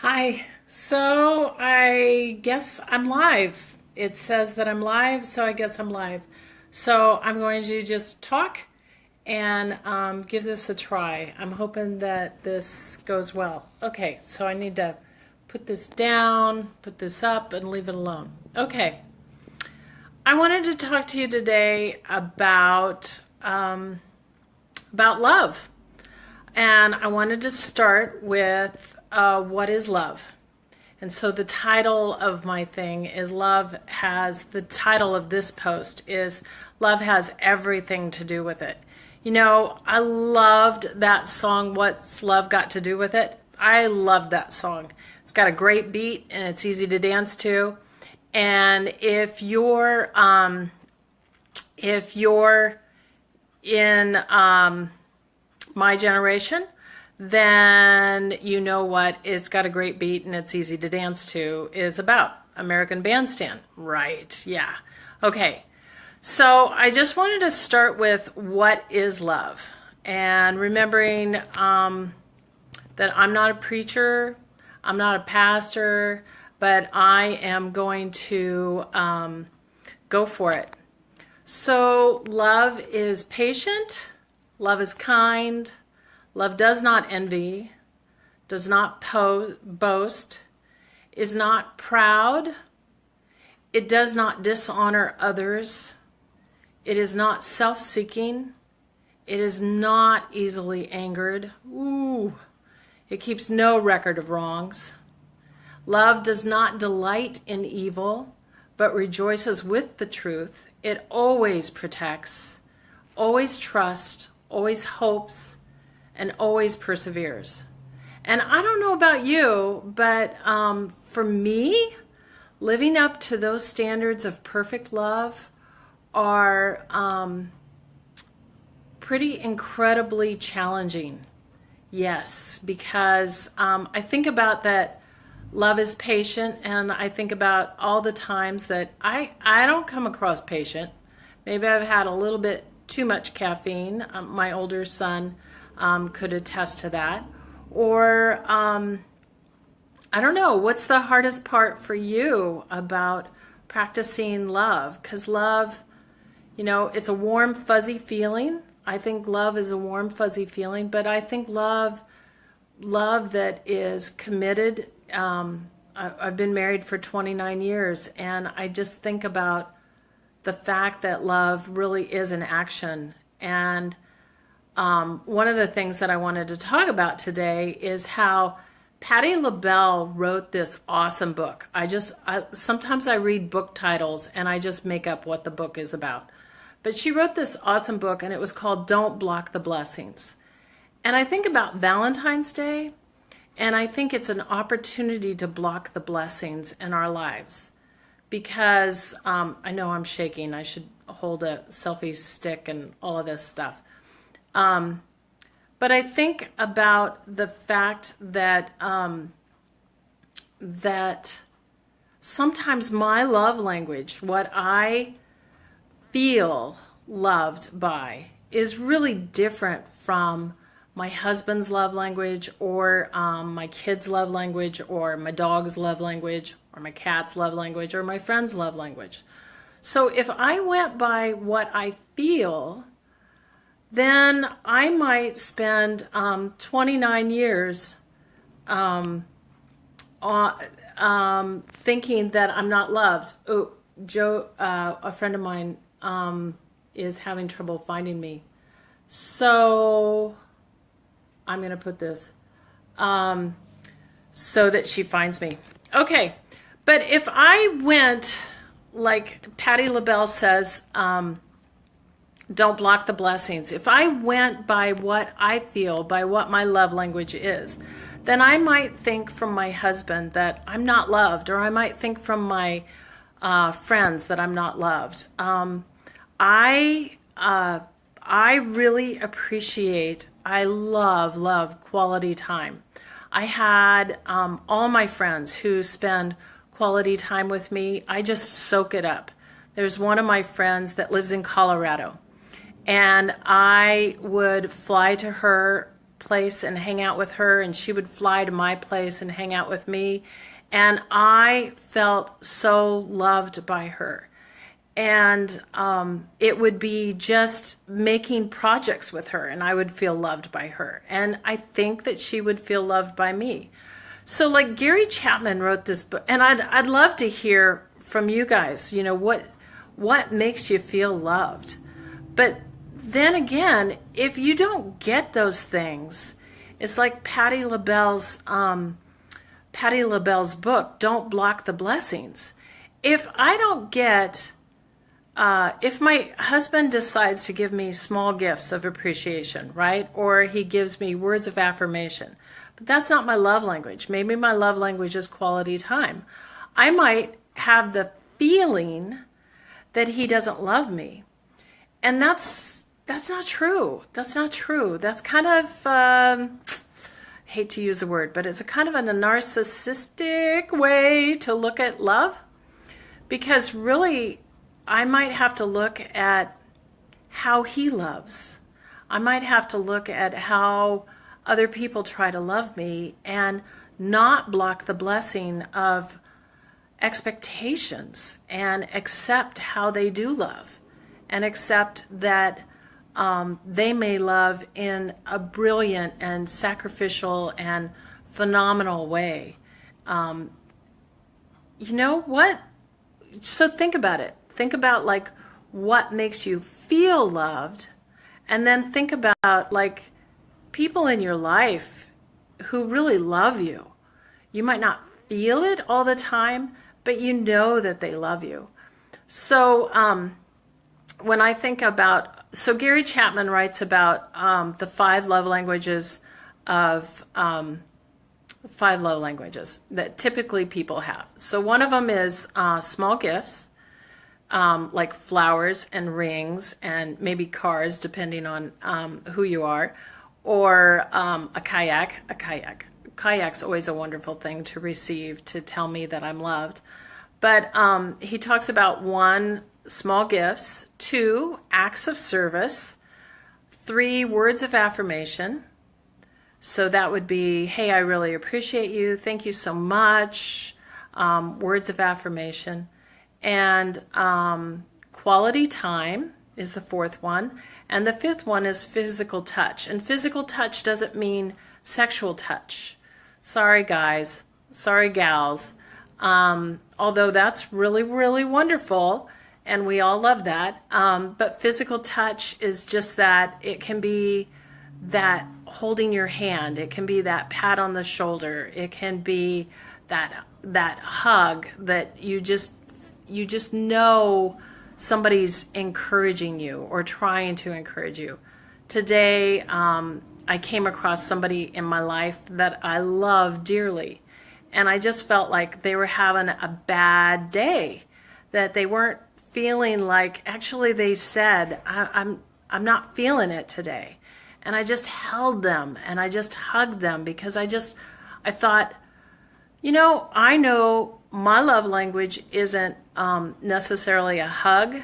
Hi. So I guess I'm live. It says that I'm live, so I guess I'm live. So I'm going to just talk and give this a try. I'm hoping that this goes well. Okay, so I need to put this down, put this up, and leave it alone. Okay. I wanted to talk to you today about love. And I wanted to start with what is love? And so the title of my thing is the title of this post is Love Has Everything to Do with It. You know, I loved that song, What's Love Got to Do with It? I loved that song. It's got a great beat and it's easy to dance to. And if you're in my generation, then you know what it's got a great beat and it's easy to dance to is about. American Bandstand. Right, yeah. Okay, so I just wanted to start with what is love? And remembering that I'm not a preacher, I'm not a pastor, but I am going to go for it. So love is patient, love is kind, love does not envy, does not boast, is not proud, it does not dishonor others, it is not self-seeking, it is not easily angered. Ooh, it keeps no record of wrongs. Love does not delight in evil, but rejoices with the truth. It always protects, always trusts, always hopes, and always perseveres. And I don't know about you, but for me, living up to those standards of perfect love are pretty incredibly challenging. Yes, because I think about that love is patient, and I think about all the times that I don't come across patient. Maybe I've had a little bit too much caffeine. My older son could attest to that. Or I don't know, what's the hardest part for you about practicing love? Because love, you know, it's a warm, fuzzy feeling. I think love is a warm, fuzzy feeling, but I think love that is committed. I've been married for 29 years, and I just think about the fact that love really is an action. And one of the things that I wanted to talk about today is how Patti LaBelle wrote this awesome book. Sometimes I read book titles and I just make up what the book is about. But she wrote this awesome book, and it was called Don't Block the Blessings. And I think about Valentine's Day, and I think it's an opportunity to block the blessings in our lives. Because I know I'm shaking. I should hold a selfie stick and all of this stuff. But I think about the fact that that sometimes my love language, what I feel loved by, is really different from my husband's love language, or my kids' love language, or my dog's love language, or my cat's love language, or my friend's love language. So if I went by what I feel, then I might spend 29 years thinking that I'm not loved. Oh, Joe, a friend of mine, is having trouble finding me. So I'm going to put this so that she finds me. Okay, but if I went, like Patti LaBelle says, don't block the blessings. If I went by what I feel, by what my love language is, then I might think from my husband that I'm not loved, or I might think from my friends that I'm not loved. I really appreciate, I love quality time. I had all my friends who spend quality time with me. I just soak it up. There's one of my friends that lives in Colorado, and I would fly to her place and hang out with her, and she would fly to my place and hang out with me. And I felt so loved by her. And it would be just making projects with her, and I would feel loved by her. And I think that she would feel loved by me. So like Gary Chapman wrote this book, and I'd love to hear from you guys, what makes you feel loved. But then again, if you don't get those things, it's like Patti LaBelle's book, Don't Block the Blessings. If I don't get, if my husband decides to give me small gifts of appreciation, right? Or he gives me words of affirmation, but that's not my love language. Maybe my love language is quality time. I might have the feeling that he doesn't love me. And that's not true. That's not true. That's kind of, hate to use the word, but it's a kind of a narcissistic way to look at love. Because really, I might have to look at how he loves. I might have to look at how other people try to love me and not block the blessing of expectations and accept how they do love and accept that they may love in a brilliant and sacrificial and phenomenal way. You know what? So think about it. Think about like what makes you feel loved, and then think about like people in your life who really love you. You might not feel it all the time, but you know that they love you. So when I think about, so Gary Chapman writes about the five love languages that typically people have. So one of them is small gifts, like flowers and rings and maybe cars, depending on who you are, or a kayak. Kayak's always a wonderful thing to receive to tell me that I'm loved. But he talks about 1, small gifts, 2, acts of service, 3, words of affirmation. So that would be, hey, I really appreciate you. Thank you so much. Words of affirmation. And quality time is the 4th one. And the 5th one is physical touch. And physical touch doesn't mean sexual touch. Sorry, guys. Sorry, gals. Although that's really, really wonderful, and we all love that. But physical touch is just that. It can be that holding your hand. It can be that pat on the shoulder. It can be that hug that you just know somebody's encouraging you or trying to encourage you. Today, I came across somebody in my life that I love dearly, and I just felt like they were having a bad day, that they weren't feeling like, actually they said, I'm not feeling it today. And I just held them and I just hugged them because I thought, I know my love language isn't necessarily a hug,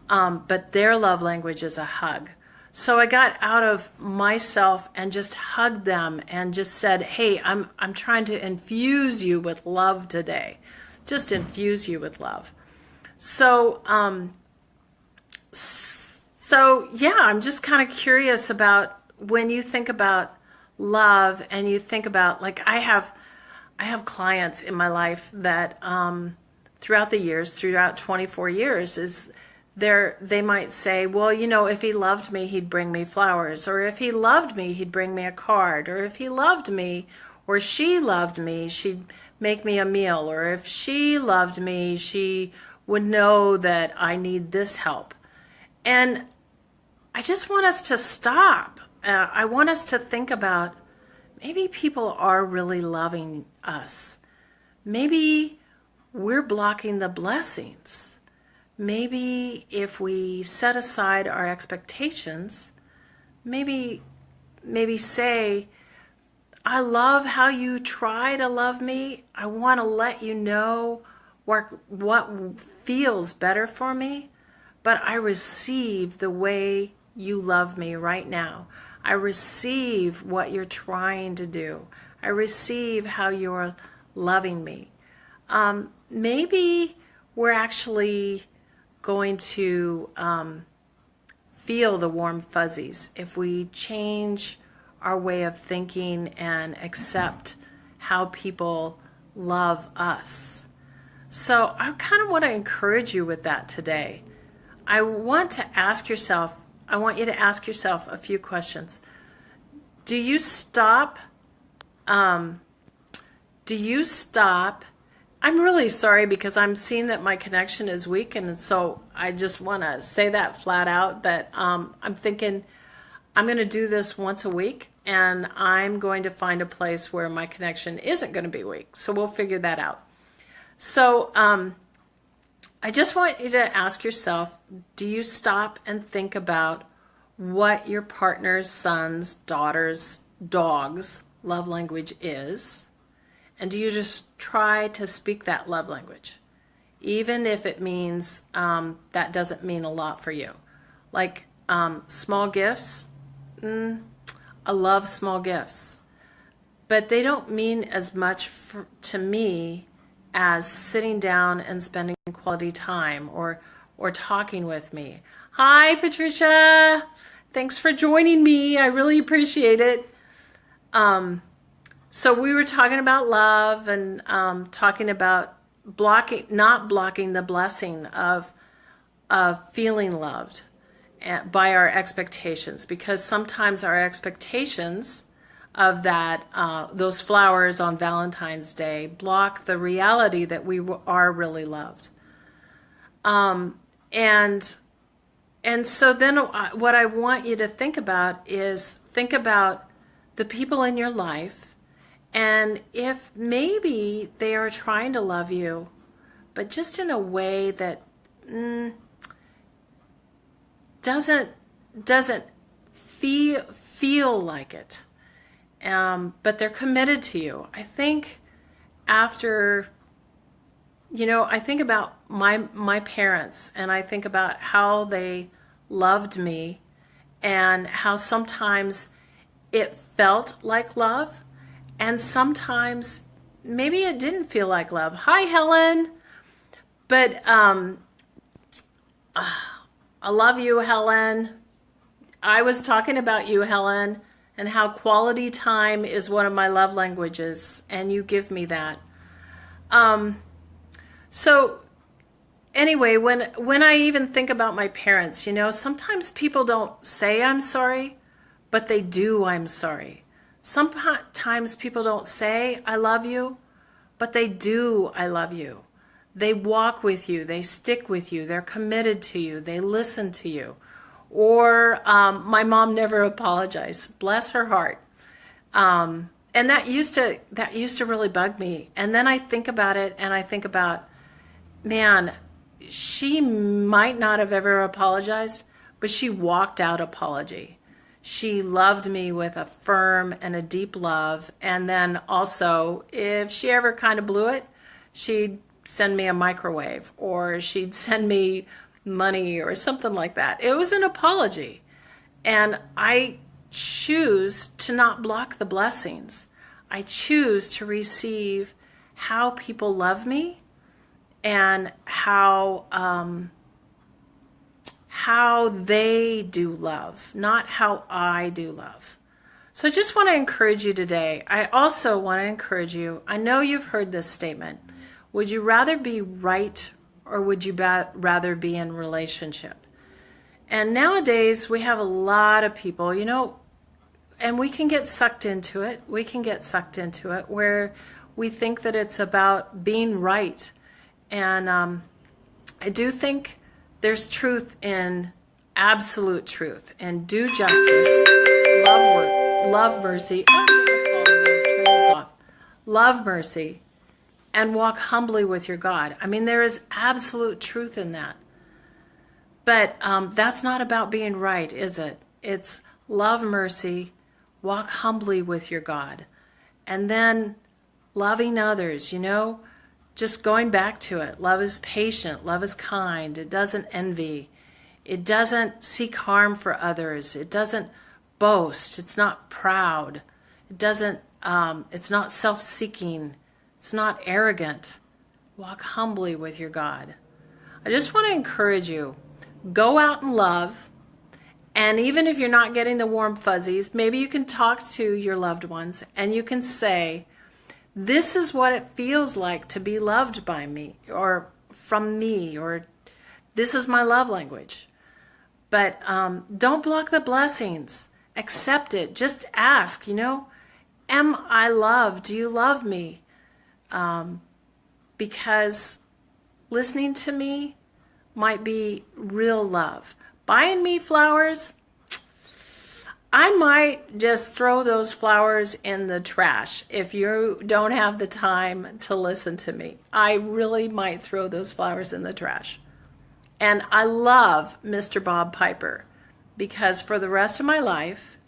but their love language is a hug. So I got out of myself and just hugged them and just said, hey, I'm trying to infuse you with love today. Just infuse you with love. So, yeah, I'm just kind of curious about when you think about love and you think about, like, I have clients in my life that throughout the years, throughout 24 years, they might say, well, if he loved me, he'd bring me flowers, or if he loved me, he'd bring me a card, or if he loved me or she loved me, she'd make me a meal, or if she loved me, she would know that I need this help. And I just want us to stop. I want us to think about, maybe people are really loving us. Maybe we're blocking the blessings. Maybe if we set aside our expectations, maybe say, I love how you try to love me. I want to let you know what feels better for me, but I receive the way you love me right now. I receive what you're trying to do. I receive how you're loving me. Maybe we're actually going to feel the warm fuzzies if we change our way of thinking and accept how people love us. So I kind of want to encourage you with that today. I want you to ask yourself a few questions. Do you stop? I'm really sorry because I'm seeing that my connection is weak, and so I just want to say that flat out that I'm thinking I'm going to do this once a week, and I'm going to find a place where my connection isn't going to be weak. So we'll figure that out. So I just want you to ask yourself, do you stop and think about what your partner's son's, daughter's, dog's love language is? And do you just try to speak that love language? Even if it means that doesn't mean a lot for you. Like small gifts, I love small gifts. But they don't mean as much to me as sitting down and spending quality time or talking with me. Hi, Patricia. Thanks for joining me. I really appreciate it. So we were talking about love and talking about not blocking the blessing of feeling loved by our expectations, because sometimes our expectations of that those flowers on Valentine's Day block the reality that we are really loved. And so then what I want you to think about is the people in your life, and if maybe they are trying to love you, but just in a way that doesn't feel like it. But they're committed to you. I think I think about my parents, and I think about how they loved me and how sometimes it felt like love and sometimes maybe it didn't feel like love. Hi, Helen. But I love you, Helen. I was talking about you, Helen, and how quality time is one of my love languages, and you give me that. So anyway, when I even think about my parents, sometimes people don't say I'm sorry, but they do I'm sorry. Sometimes people don't say I love you, but they do I love you. They walk with you, they stick with you, they're committed to you, they listen to you. Or my mom never apologized, bless her heart. And that used to really bug me. And then I think about it, and I think about, man, she might not have ever apologized, but she walked out apology. She loved me with a firm and a deep love. And then also, if she ever kind of blew it, she'd send me a microwave, or she'd send me money or something like that. It was an apology. And I choose to not block the blessings. I choose to receive how people love me and how they do love, not how I do love. So I just want to encourage you today. I also want to encourage you. I know you've heard this statement. Would you rather be right, or would you rather be in relationship? And nowadays we have a lot of people, and we can get sucked into it. We can get sucked into it where we think that it's about being right. And I do think there's truth in absolute truth and do justice, love mercy. Oh, turn this off. Love mercy and walk humbly with your God. I mean, there is absolute truth in that. But that's not about being right, is it? It's love mercy, walk humbly with your God. And then loving others, just going back to it. Love is patient. Love is kind. It doesn't envy. It doesn't seek harm for others. It doesn't boast. It's not proud. It doesn't, it's not self-seeking. It's not arrogant. Walk humbly with your God. I just want to encourage you, go out and love. And even if you're not getting the warm fuzzies, maybe you can talk to your loved ones and you can say, this is what it feels like to be loved by me or from me, or this is my love language. But don't block the blessings. Accept it. Just ask, am I loved? Do you love me? Because listening to me might be real love. Buying me flowers, I might just throw those flowers in the trash if you don't have the time to listen to me. I really might throw those flowers in the trash. And I love Mr. Bob Pieper because for the rest of my life,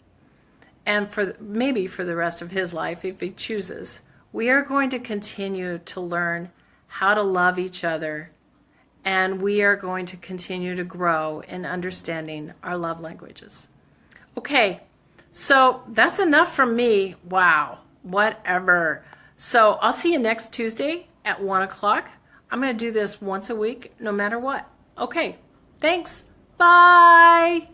and maybe for the rest of his life if he chooses, we are going to continue to learn how to love each other, and we are going to continue to grow in understanding our love languages. Okay, so that's enough from me. Wow, whatever. So I'll see you next Tuesday at 1 o'clock. I'm going to do this once a week, no matter what. Okay, thanks. Bye.